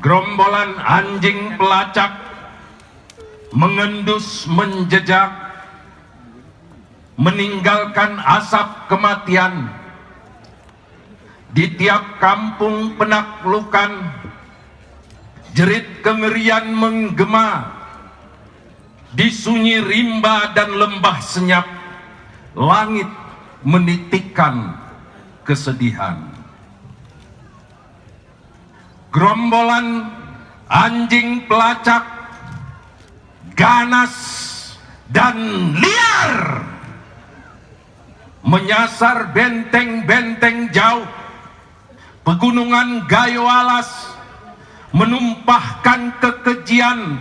Gerombolan anjing pelacak mengendus menjejak, meninggalkan asap kematian di tiap kampung penaklukan. Jerit kengerian menggema di sunyi rimba dan lembah senyap. Langit menitikkan kesedihan. Gerombolan anjing pelacak ganas dan liar menyasar benteng-benteng jauh, pegunungan Gayo Alas, menumpahkan kekejian.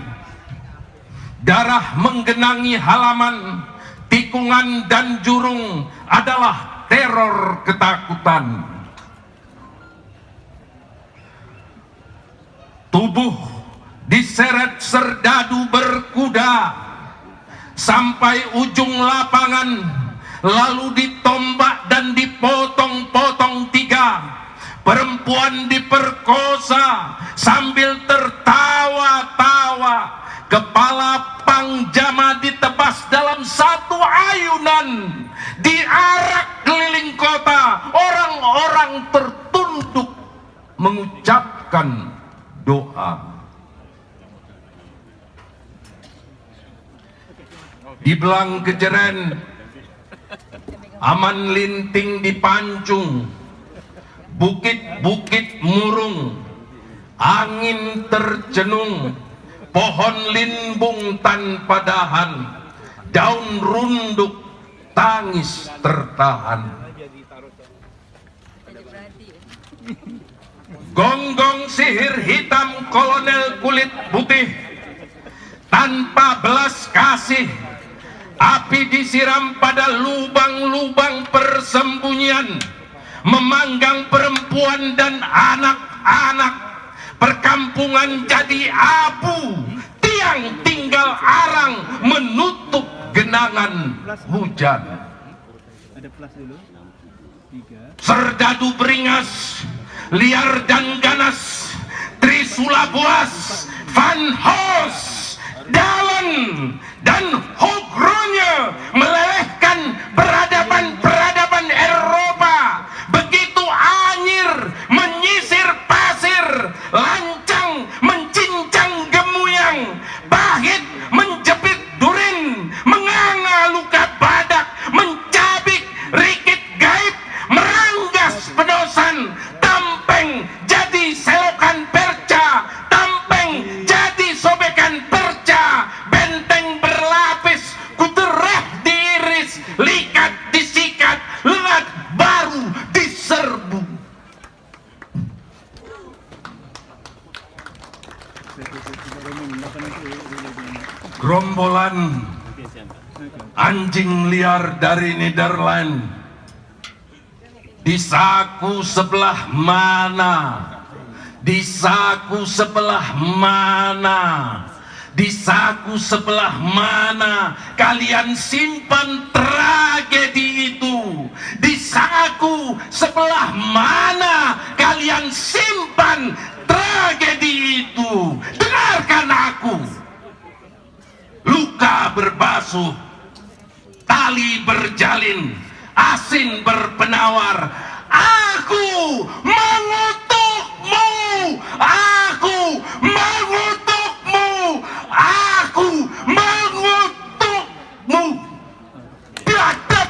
Darah menggenangi halaman, tikungan dan jurung adalah teror ketakutan. Tubuh diseret serdadu berkuda sampai ujung lapangan, lalu ditombak dan dipotong-potong tiga. Perempuan diperkosa sambil tertawa-tawa. Kepala pangjama ditebas dalam satu ayunan. Diarak keliling kota, orang-orang tertunduk mengucapkan doa. Di Belang Kejeren, aman linting dipancung, bukit-bukit murung, angin tercenung, pohon limbung tanpa dahan, daun runduk tangis tertahan. Gonggong sihir hitam kolonel kulit putih, tanpa belas kasih, api disiram pada lubang-lubang persembunyian, memanggang perempuan dan anak-anak. Perkampungan jadi abu, tiang tinggal arang menutup genangan hujan. Serdadu beringas, liar dan ganas, Trisula buas, Van Hos, Dalen dan Hogronya melelehkan peradaban-peradaban Eropa. Begitu anyir menyisir pasir, lancang mencincang gemuyang, pahit menjepit durin, menganga luka badak, mencabik rikit gaib, meranggas pedosan. Tampeng jadi selokan perca, tampeng jadi sobekan perca, benteng berlapis, kutereh diiris, likat disikat, lengat baru diserbu. Gerombolan anjing liar dari Nederland, di saku sebelah mana, di saku sebelah mana, di saku sebelah mana kalian simpan tragedi itu? Di saku sebelah mana kalian simpan tragedi itu? Dengarkan aku. Luka berbasuh, tali berjalin, asin berpenawar. Aku mengutukmu, aku mengutukmu, aku mengutukmu. Biadab.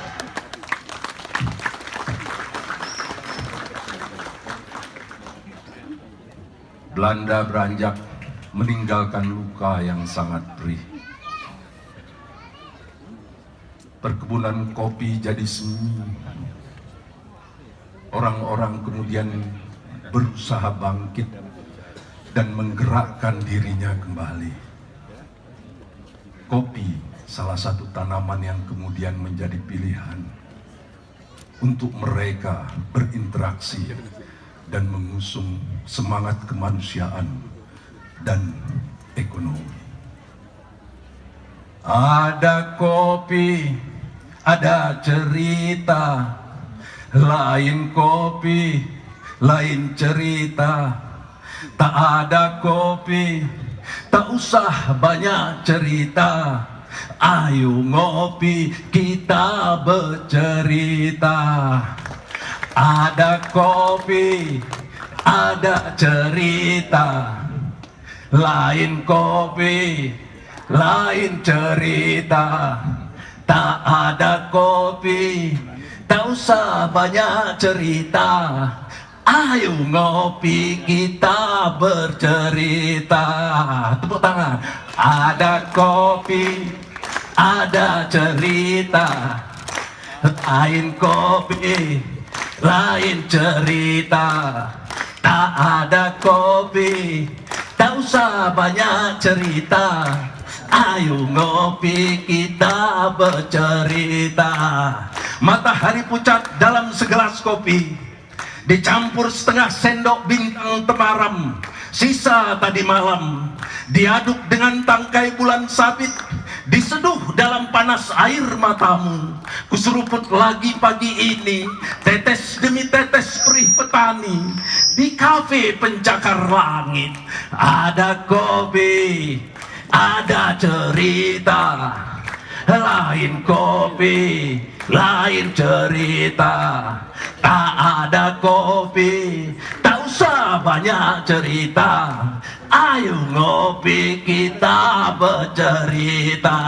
Belanda beranjak meninggalkan luka yang sangat perih. Perkebunan kopi jadi sunyi. Orang-orang kemudian berusaha bangkit dan menggerakkan dirinya kembali. Kopi salah satu tanaman yang kemudian menjadi pilihan untuk mereka berinteraksi dan mengusung semangat kemanusiaan dan ekonomi. Ada kopi, ada cerita, lain kopi, lain cerita. Tak ada kopi, tak usah banyak cerita. Ayo ngopi, kita bercerita. Ada kopi, ada cerita. Lain kopi, lain cerita. Tak ada kopi, tak usah banyak cerita. Ayo ngopi, kita bercerita. Tepuk tangan. Ada kopi, ada cerita. Lain kopi, lain cerita. Tak ada kopi, tak usah banyak cerita. Ayo ngopi, kita bercerita. Matahari pucat dalam segelas kopi, dicampur setengah sendok bintang temaram. Sisa tadi malam diaduk dengan tangkai bulan sabit, diseduh dalam panas air matamu. Kuseruput lagi pagi ini, tetes demi tetes perih petani di kafe pencakar langit. Ada kopi, ada cerita. Lain kopi, lain cerita. Tak ada kopi, tak usah banyak cerita. Ayo ngopi, kita bercerita.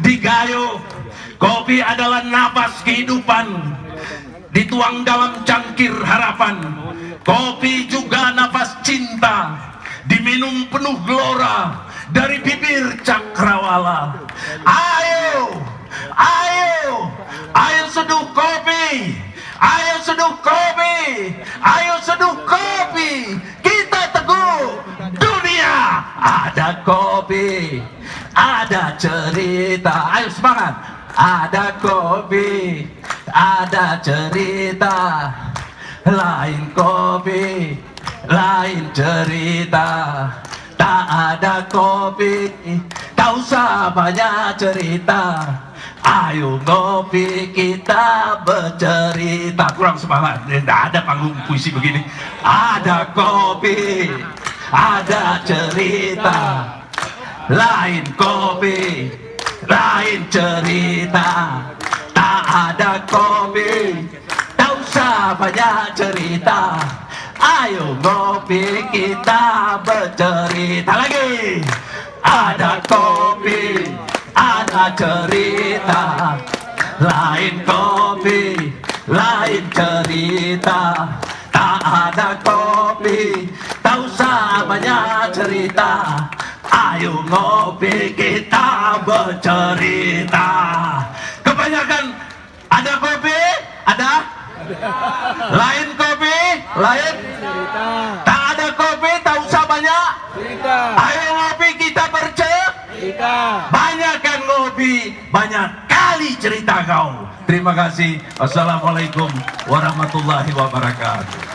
Di Gayo, kopi adalah napas kehidupan, dituang dalam cangkir harapan. Kopi juga nafas cinta, diminum penuh gelora dari bibir cakrawala. Ayo, ayo, ayo seduh kopi, ayo seduh kopi, ayo seduh kopi. Kita teguh dunia. Ada kopi, ada cerita. Ayo semangat. Ada kopi, ada cerita. Lain kopi, lain cerita. Tak ada kopi, tak usah banyak cerita. Ayo ngopi, kita bercerita. Kurang semangat, tidak ada panggung puisi begini. Ada kopi, ada cerita. Lain kopi, lain cerita. Tak ada kopi, tak usah banyak cerita. Ayo ngopi, kita bercerita lagi. Ada kopi, ada cerita. Lain kopi, lain cerita. Tak ada kopi, tak usah banyak cerita. Ayo ngopi, kita bercerita. Kebanyakan ada kopi, ada lain kopi, lain cerita. Tak ada kopi, tak usah banyak cerita. Ayo ngopi, kita bercerita. Banyakkan ngopi, banyak kali cerita kau. Terima kasih. Wassalamualaikum warahmatullahi wabarakatuh.